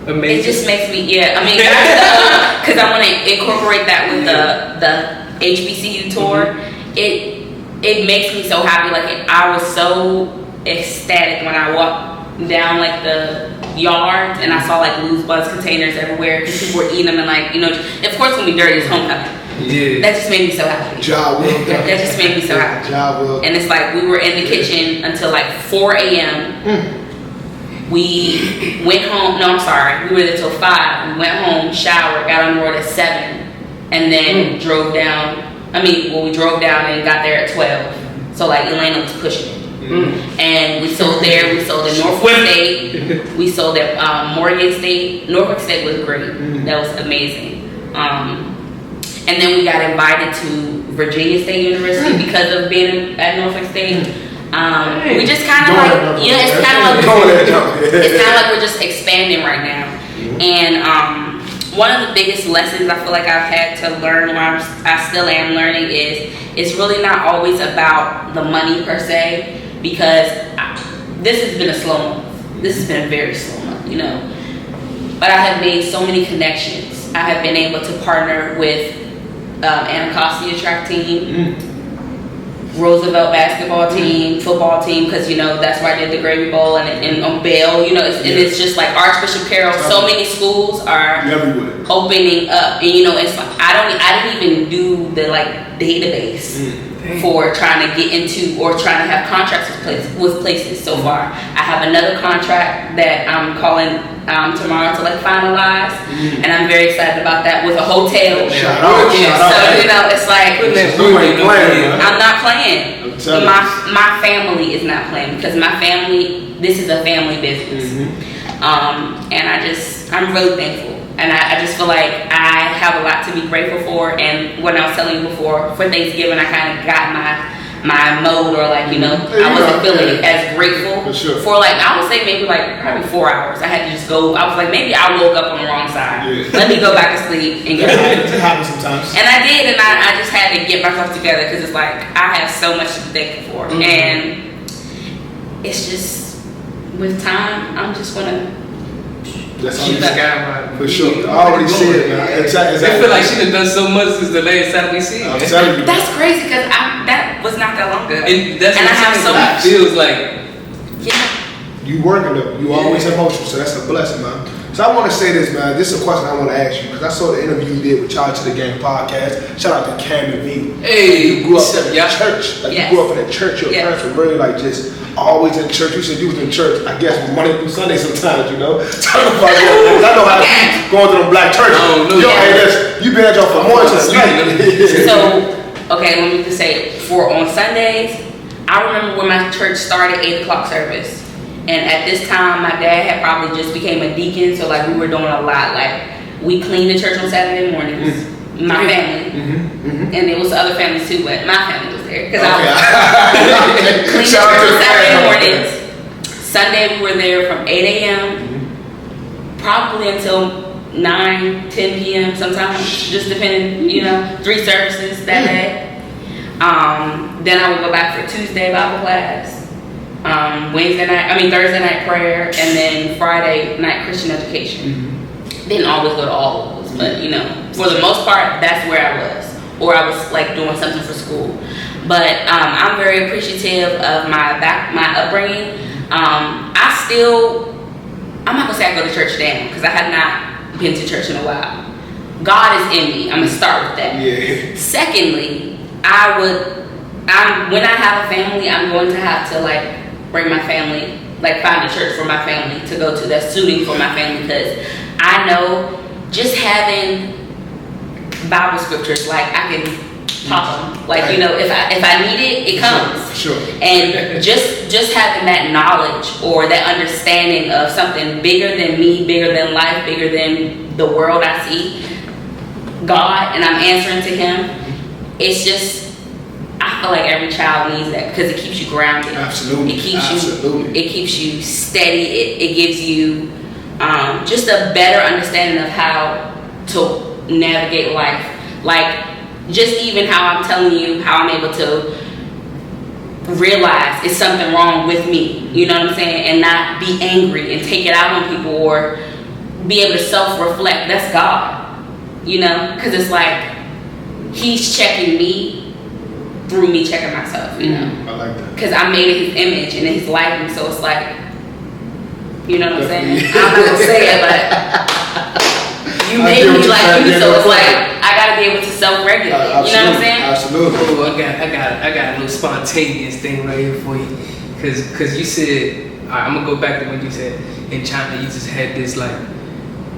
Amazing. It just makes me because I want to incorporate that with the HBCU tour. It makes me so happy. Like I was so ecstatic when I walked down like the yards and I saw like LousBuns containers everywhere because people were eating them and like of course when we dirty it's homecoming. Yeah. That just made me so happy. Job well done. That just made me so happy. Job well done. And it's like we were in the kitchen until like 4 a.m. We went home. No, I'm sorry. We were there till 5. We went home, showered, got on the road at 7, and then drove down. We drove down and got there at 12. So like Elena was pushing it. And we sold there. We sold at Norfolk State. We sold at Morgan State. Norfolk State was great. That was amazing. And then we got invited to Virginia State University because of being at Norfolk State. We just kind of like it's kind of like we're just expanding right now. And one of the biggest lessons I feel like I've had to learn, or I still am learning, is it's really not always about the money per se. Because this has been a slow month. This has been a very slow month, But I have made so many connections. I have been able to partner with Anacostia track team, Roosevelt basketball team, football team, because that's where I did the Gravy Bowl and on Bell. It's just like Archbishop Carroll. So many schools are opening up, and it's like I didn't even do the database. For trying to get into or trying to have contracts with places so far. I have another contract that I'm calling tomorrow to finalize, and I'm very excited about that with a hotel. Shout out. It's like I'm not playing. My family is not playing because my family. This is a family business, and I'm really thankful. And I just feel like I have a lot to be grateful for. And when I was telling you before, for Thanksgiving, I kind of got my mode, or like, I wasn't feeling as grateful for like, I would say maybe like probably 4 hours. I had to just go. I was like, maybe I woke up on the wrong side. Let me go back to sleep and get back. It happens sometimes. And I did, and I just had to get myself together, because it's like I have so much to be thankful for, and it's just with time I'm just gonna. That's all you got, for sure. I already said it, man. Exactly. I feel like she done so much since the last time we seen her. I'm telling you. That's crazy, because that was not that long ago. And that's and what I have so much. Feels like. Yeah. You working though. You always emotional, so that's a blessing, man. So I want to say this, man. This is a question I want to ask you, because I saw the interview you did with Charge to the Game podcast. Shout out to Cam and V. Hey, you grew up in a church. Like, you grew up in a church. Your parents were really like just always in church. You said you was in church, I guess, Monday through Sunday sometimes, Talking about I know how to going to them black churches. You been at y'all for more than So, okay, let me just say, on Sundays, I remember when my church started 8 o'clock service. And at this time, my dad had probably just became a deacon, so like we were doing a lot. Like, we cleaned the church on Saturday mornings. My family, and it was other families too, but my family was there because I was cleaned the church on Saturday mornings. Sunday we were there from 8 a.m. probably until 9, 10 p.m. sometimes, just depending. 3 services that day. Then I would go back for Tuesday Bible class. Thursday night prayer, and then Friday night Christian education. Didn't always go to all of those, but for the most part, that's where I was, or I was like doing something for school. But I'm very appreciative of my upbringing. I'm not gonna say I go to church now, because I have not been to church in a while. God is in me. I'm gonna start with that. Yeah. Secondly, when I have a family, I'm going to have to like bring my family, like find a church for my family to go to that's suiting for my family, because I know just having Bible scriptures, like I can pop them, like if I need it, it comes. Sure. And just having that knowledge or that understanding of something bigger than me, bigger than life, bigger than the world I see, God, and I'm answering to Him. It's just, I feel like every child needs that, because it keeps you grounded. Absolutely. It keeps you steady. It gives you just a better understanding of how to navigate life. Like, just even how I'm telling you how I'm able to realize it's something wrong with me. You know what I'm saying? And not be angry and take it out on people, or be able to self-reflect. That's God. Because it's like He's checking me through me checking myself, I like that. Because I made in His image and in His likeness, so it's like, you know what I'm saying? I'm not gonna say it, but you made me like you, so it's like I gotta be able to self-regulate. You know what I'm saying? Absolutely. Oh, I got a little spontaneous thing right here for you, because you said, I'm gonna go back to when you said in China you just had this like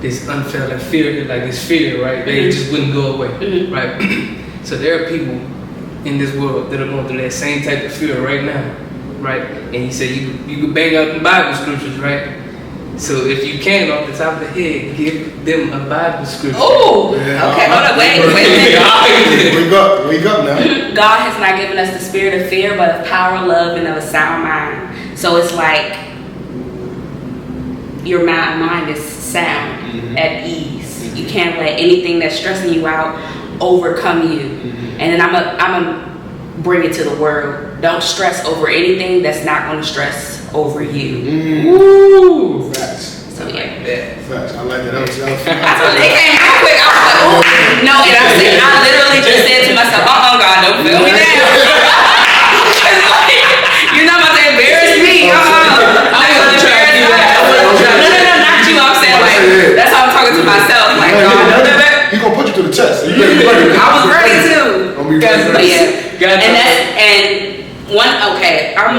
this unfailing fear, like this fear, right? That it just wouldn't go away, right? So there are people in this world that are going through that same type of fear right now, right? And you say you could bang out the Bible scriptures, right? So if you can, off the top of the head, give them a Bible scripture. Oh, okay, hold on, wait a minute. Wake up now. God has not given us the spirit of fear, but of power, love, and of a sound mind. So it's like your mind is sound, at ease. You can't let anything that's stressing you out overcome you. And then I'm gonna bring it to the world. Don't stress over anything that's not gonna stress over you. Woo! Facts. So yeah. Facts. I like that. I told you, it came out quick. I was like, oh no, and I literally just said to myself, God, don't feel me now. You're not about to embarrass me. I'm not embarrass you. No, not you. I'm saying like that's how I'm talking to myself. Like, God, He gonna put you to the test. I was ready too.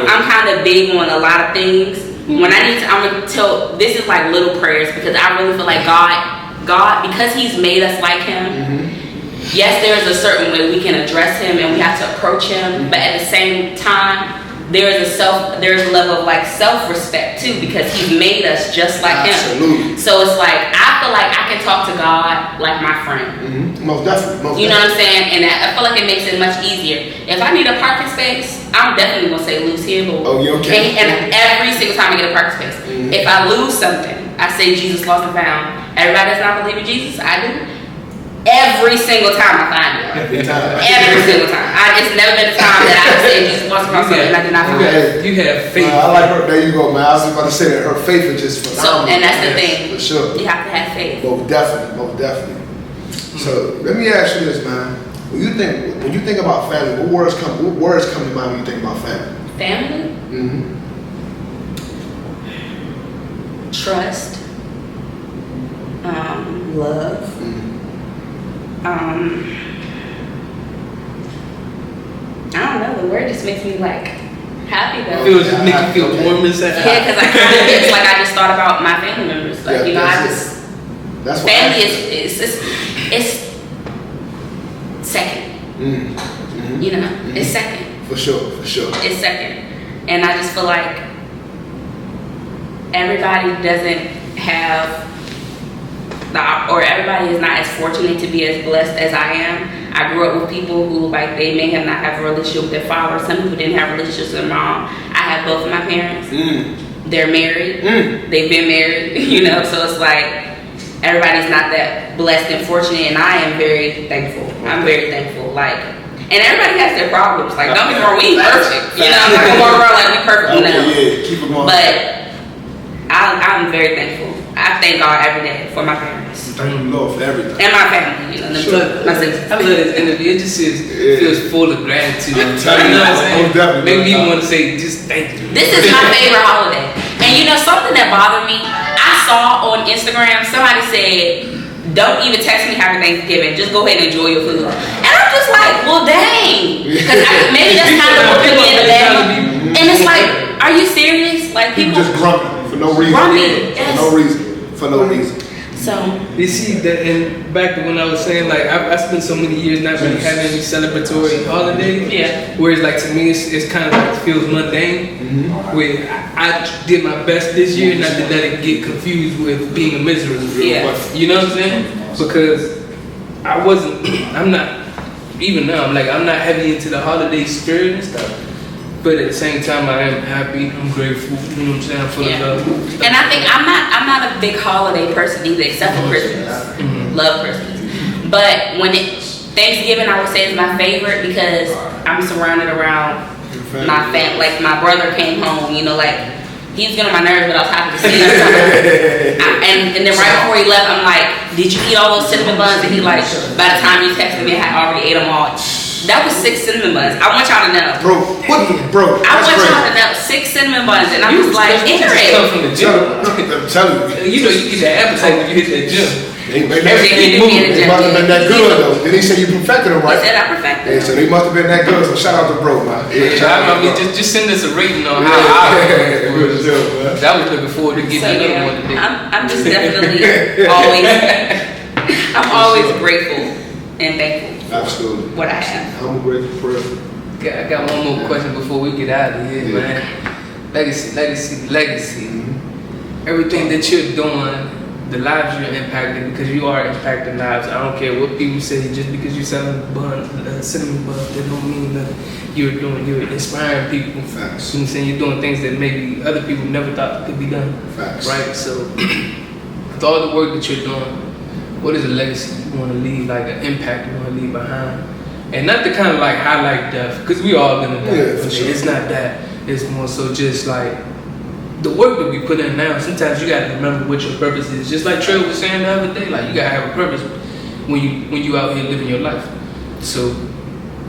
I'm kind of big on a lot of things. When I need to, I'm gonna tell. This is like little prayers, because I really feel like God, because He's made us like Him. Yes, there's a certain way we can address Him and we have to approach Him, but at the same time, there's a level of like self-respect too, because He's made us just like Him. So it's like I feel like I can talk to God like my friend. Mm-hmm. Most definitely. You know what I'm saying? And I feel like it makes it much easier. If I need a parking space, I'm definitely gonna say Luz here, Lord. Oh, you okay? And every single time I get a parking space, if I lose something, I say Jesus lost and found. Everybody does not believe in Jesus. I do. Every single time I find it. Every time. Every single time. It's never been a time that I said Jesus lost and found something and I did not find it. You have faith. I like her. There you go, man. I was about to say that her faith is just phenomenal. So, and that's the thing. For sure. You have to have faith. Most definitely. So let me ask you this, man. When you think about family, what words come to mind when you think about family? Family? Mm-hmm. Trust. Love. Mm-hmm. I don't know. The word just makes me like happy though. Feels just make you feel warm inside. Yeah, because I kind of it's like I just thought about my family members. Like That's family is second. Mm-hmm. You know, it's second. For sure. It's second, and I just feel like everybody doesn't have or everybody is not as fortunate to be as blessed as I am. I grew up with people who like they may have not have a relationship with their father. Some people didn't have relationships with their mom. I have both of my parents. They're married. They've been married, you know, so it's like everybody's not that blessed and fortunate, and I am very thankful. I'm very thankful. Like, and everybody has their problems. Like, don't be wrong, we ain't perfect. You know, I'm not gonna walk around like we perfect now. Yeah, keep it going. But I'm very thankful. I thank God every day for my parents. Thank the Lord for everything. And my family, you know, my sisters. I love this interview. It just feels full of gratitude. You know what I'm saying? Definitely. Maybe you want to say just thank you. This is my favorite holiday. And you know something that bothered me? I saw on Instagram somebody said, don't even text me happy Thanksgiving. Just go ahead and enjoy your food. And I'm just like, well, dang. Because maybe that's kind of what put me in the bad. And it's like, are you serious? Like people just grumpy for no reason. For no reason. So you see that, and back to when I was saying like I spent so many years not really having any celebratory holidays. Yeah. Whereas like to me it's kind of like feels mundane. Where I did my best this year not to let it get confused with being a miserable. Yeah. You know what I'm saying? Because I'm not even now. I'm not heavy into the holiday spirit and stuff. But at the same time, I am happy. I'm grateful. You know what I'm saying? I'm full of love. And I think I'm not a big holiday person either, except for Christmas. Love Christmas. But when Thanksgiving, I would say is my favorite because I'm surrounded around my family. Like my brother came home. You know, like he was getting on my nerves, but I was happy to see him. And then right before he left, I'm like, "Did you eat all those cinnamon buns?" And he like, by the time he texted me, I had already ate them all. That was 6 cinnamon buns. I want y'all to know. Bro, I want y'all to know 6 cinnamon buns, and I'm just like, ignorant. Come from the gym. I'm telling you. You know you get that appetite when you hit that gym. They must have been that good though. Then he said you perfected them, right? He said I perfected. Yeah, so they must have been that good. So shout out to bro, man. I mean, just send us a rating on how I was looking forward to getting another one today. I'm just definitely I'm always grateful and thankful. Absolutely. What I have. I'm grateful for it. I got one more question before we get out of here, man. Legacy. Everything that you're doing, the lives you're impacting, because you are impacting lives. I don't care what people say. Just because you're selling cinnamon buns, that don't mean that you're inspiring people. Facts. You know what I'm saying? You're doing things that maybe other people never thought could be done. Facts. Right? So, with all the work that you're doing, what is a legacy you want to leave, like an impact you want to leave behind? And not to kind of like highlight death, because we all gonna die. Yeah, for sure. It's not that. It's more so just like the work that we put in now. Sometimes you gotta remember what your purpose is. Just like Trey was saying the other day, like you gotta have a purpose when you out here living your life. So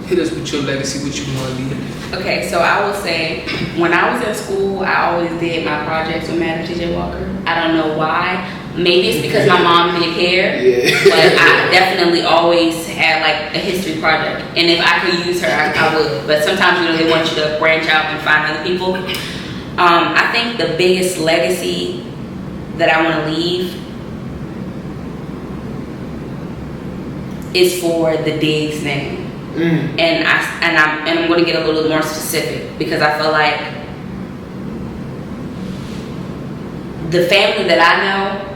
hit us with your legacy, what you want to leave. Okay, so I will say, when I was in school, I always did my projects with Madam TJ Walker. I don't know why. Maybe it's because my mom did hair, but I definitely always had like a history project. And if I could use her, I would. But sometimes, you know, they want you to branch out and find other people. I think the biggest legacy that I want to leave is for the Diggs name. And I'm going to get a little more specific because I feel like the family that I know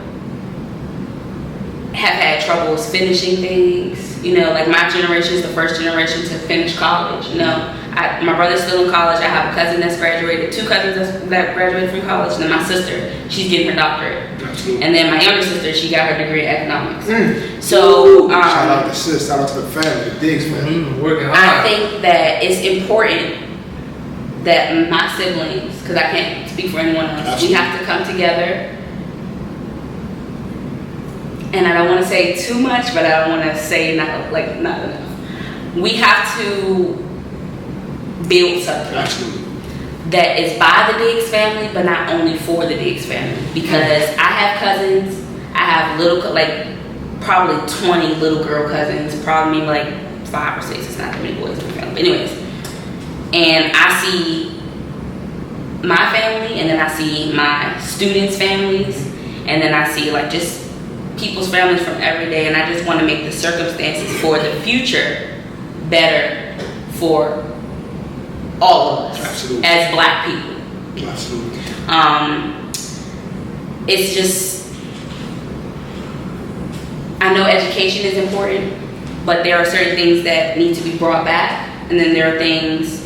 have had troubles finishing things. You know, like my generation is the first generation to finish college. You know, my brother's still in college. I have a cousin that's graduated, 2 cousins that graduated from college, and then my sister, she's getting her doctorate. Absolutely. And then my younger sister, she got her degree in economics. So shout out to sis, shout out to the family, the Diggs family. Working hard. I think that it's important that my siblings, because I can't speak for anyone else, Absolutely. we have to come together. And I don't want to say too much, but I don't want to say not enough. We have to build something. Absolutely. That is by the Diggs family, but not only for the Diggs family. Because I have cousins, I have probably 20 little girl cousins, probably maybe like 5 or 6. It's not that many boys in the family. But anyways, and I see my family, and then I see my students' families, and then I see like just people's families from every day, and I just want to make the circumstances for the future better for all of us. Absolutely. As Black people. Absolutely. It's just, I know education is important, but there are certain things that need to be brought back, and then there are things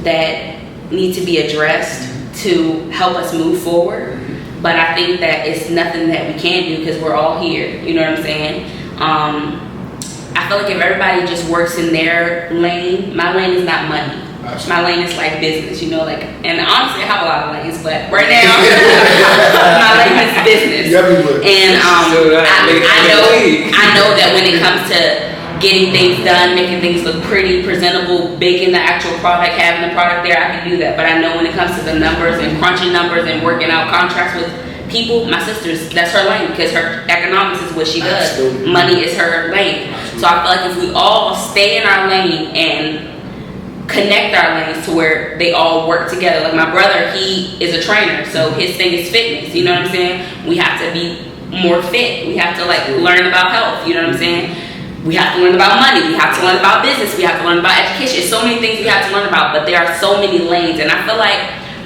that need to be addressed to help us move forward. But I think that it's nothing that we can't do because we're all here. You know what I'm saying? I feel like if everybody just works in their lane, my lane is not money. Absolutely. My lane is like business, you know, like, and honestly I have a lot of lanes, but right now my lane is business. And I know that when it comes to getting things done, making things look pretty, presentable, baking the actual product, having the product there, I can do that. But I know when it comes to the numbers and crunching numbers and working out contracts with people, my sister's, that's her lane, because her economics is what she does. Absolutely. Money is her lane. Absolutely. So I feel like if we all stay in our lane and connect our lanes to where they all work together. Like my brother, he is a trainer, so his thing is fitness. You know what I'm saying? We have to be more fit. We have to learn about health. You know what I'm saying? We have to learn about money. We have to learn about business. We have to learn about education. There's so many things we have to learn about, but there are so many lanes. And I feel like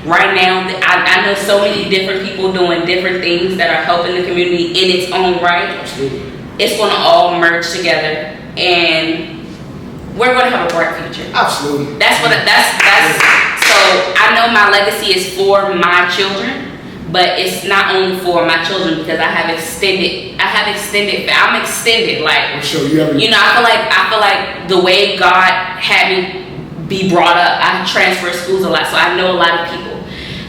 right now, I know so many different people doing different things that are helping the community in its own right. Absolutely. It's going to all merge together, and we're going to have a bright future. Absolutely. That's so I know my legacy is for my children, but it's not only for my children because I'm extended, like, Sure, you know, I feel like the way God had me be brought up, I transferred schools a lot, so I know a lot of people.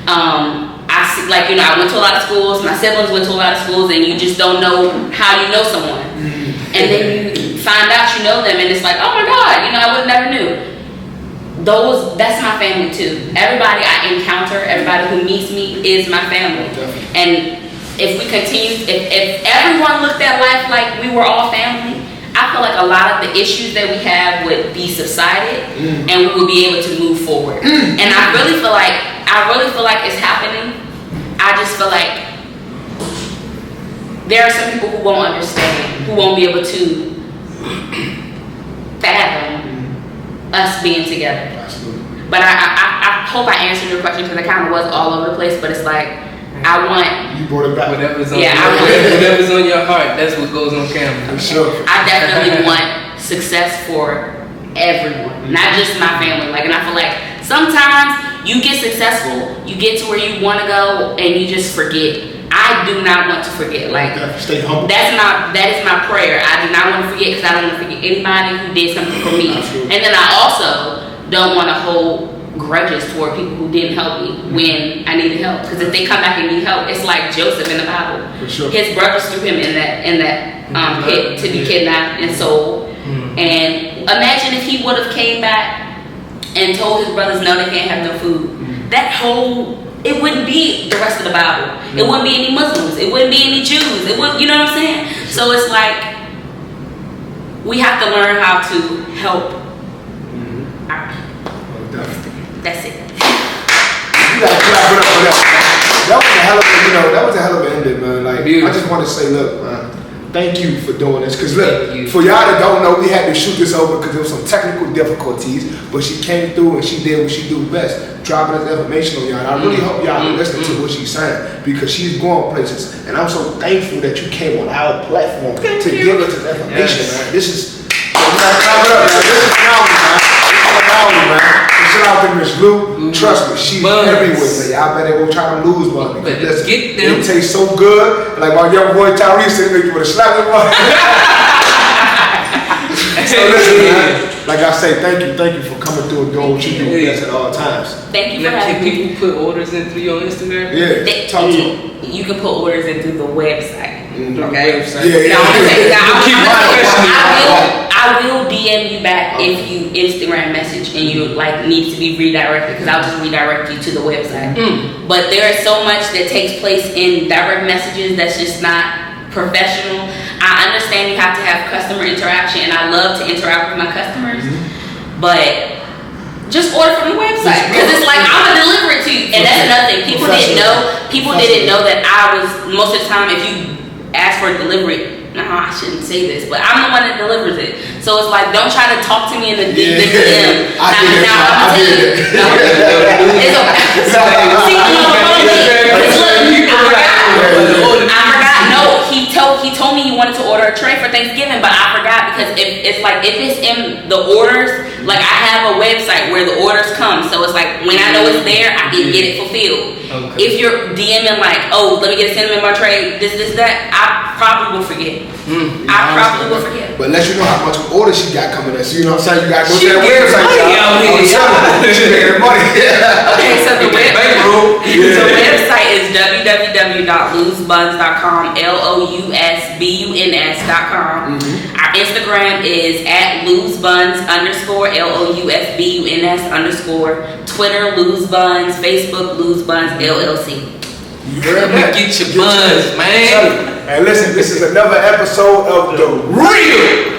I see, like, you know, I went to a lot of schools, my siblings went to a lot of schools, and you just don't know how you know someone. And then you find out you know them, and it's like, oh my God, you know, I would never knew. That's my family too. Everybody I encounter, everybody who meets me is my family. And if we continue, if everyone looked at life like we were all family, I feel like a lot of the issues that we have would be subsided, and we would be able to move forward. And I really feel like it's happening. I just feel like there are some people who won't understand, who won't be able to fathom us being together. Absolutely. But I hope I answered your question because I kind of was all over the place. But it's like I want. You brought it back. Whatever's on your heart, that's what goes on camera. For sure. I definitely want success for everyone, not just my family. Like, and I feel like sometimes you get successful, you get to where you want to go, and you just forget. I do not want to forget. Like, stay humble. That is my prayer. I do not want to forget because I don't want to forget anybody who did something for me. Absolutely. And then I also don't want to hold grudges toward people who didn't help me when I needed help. Because if they come back and need help, it's like Joseph in the Bible. For sure. His brothers threw him in that pit to be kidnapped and sold. And imagine if he would have came back and told his brothers, no, they can't have no food. It wouldn't be the rest of the Bible. It wouldn't be any Muslims. It wouldn't be any Jews. It wouldn't, you know what I'm saying? So it's like we have to learn how to help our people. That's it. You gotta clap it up for that. That was a hell of a ending, man. Like, beautiful. I just want to say, look, man, thank you for doing this. Because Thank you. look, for y'all that don't know, we had to shoot this over because there was some technical difficulties. But she came through and she did what she do best, dropping this information on y'all. And I really hope y'all are listening to what she's saying because she's going places. And I'm so thankful that you came on our platform to give us this information, man. This is, we gotta clap it up, man. This is phenomenal, man. This is phenomenal, man. And shout out to Miss Lou. Trust me, she's everywhere, man. Y'all better go try to lose money. Because Get them. it tastes so good. Like my young boy Tyrese said, make you with a slap in the So listen, man. Like I say, thank you for coming through and doing what you do best at all times. Thank you for Now, having can me. people put orders in through your Instagram? Yeah, talk to them. You can put orders in through the website. Okay. Yeah, Now, I'm gonna say that Keep I will DM you back if you Instagram message and you like needs to be redirected because I'll just redirect you to the website. But there is so much that takes place in direct messages that's just not professional. I understand you have to have customer interaction and I love to interact with my customers, but just order from the website because it's like I'm gonna deliver it to you. And that's another thing. People didn't know that I was most of the time if you ask for a delivery. No, I shouldn't say this, but I'm the one that delivers it. So it's like, don't try to talk to me in the DM. I did it. It's a see, I forgot. No, he told me he wanted to order a tray for Thanksgiving, but I forgot because if it's in the orders, like I have a website where the orders come, so it's like when I know it's there, I can get it fulfilled. Okay. If you're DMing like, oh, let me get a cinnamon bar tray, this, that, I probably will forget. I probably will forget. But let you know how much orders she got coming in. So you know what I'm saying? You gotta go to that website. She making money. Okay, so the website is www.lousebuns.com, LOUSBUNS.com. Our Instagram is at LousBuns _ LOUSBUNS _ Twitter LousBuns, Facebook LousBuns LLC. Girl, get your buns, man. And listen, this is another episode of The Real.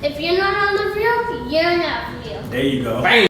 If you're not on The Real, you're not real. There you go. Bang.